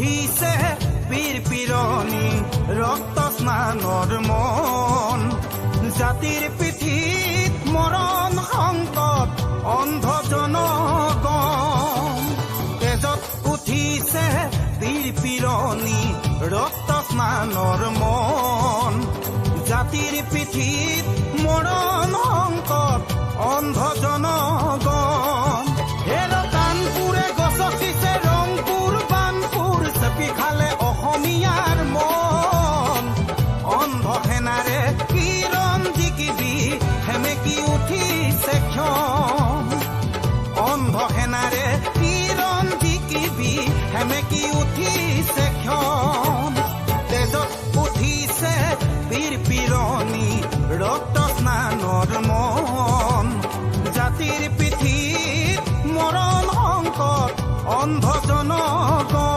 উঠিছে বীৰ পিৰণি ৰক্ত স্নানৰ মন জাতিৰ পিঠিত মৰণ সংকট অন্ধ জনগণ তেজত উঠিছে বীৰ পিৰণি ৰক্ত স্নানৰ মন জাতিৰ পিঠিত মৰণ সংকট অন্ধ জনগণ হেলো কানপুৰে গছকিছে ৰংপুৰ বানপুৰ চেপি খালে অসমীয়াৰ মন অন্ধ সেনাৰে কিৰণ জিকিবি সেমেকি উঠিছে ক্ষণ অন্ধ সেনাৰে কিৰণ জিকিবি সেমেকি উঠিছে ক্ষণ তেজত উঠিছে বীৰ পিৰণি ৰক্ত স্নানৰ মন জাতিৰ পিঠিত মৰণ সংকট অন্ধ জনগণ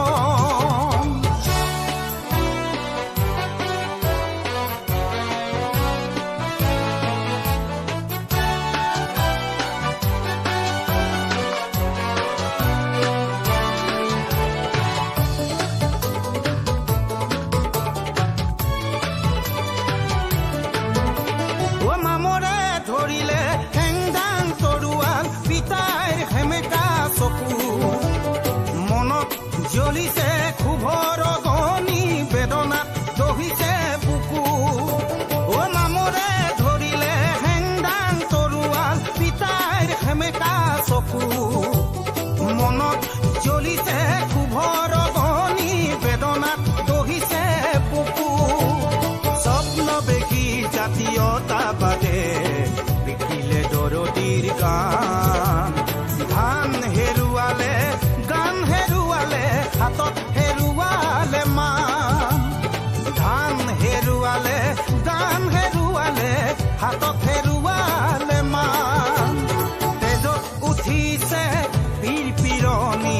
মামৰে ধৰিলে হেংদাং তৰুৱাল পিতাইৰ সেমেকা চকু মনত জ্বলিছে ক্ষোভৰ অগনি বেদনাত দহিছে বুকু মামৰে ধৰিলে হেংদাং তৰুৱাল পিতাইৰ সেমেকা চকু মনত জ্বলিছে ক্ষোভৰ অগনি বেদনাত দহিছে বুকু স্বপ্ন বেগী জাতীয়তাবাদে বিকিলে দৰদীৰ গান ধান হেৰুৱালে গান হেৰুৱালে হাতত হেৰুৱালে মান ধান হেৰুৱালে গান হেৰুৱালে হাতত হেৰুৱালে মান তেজত উঠিছে বীৰ পিৰণি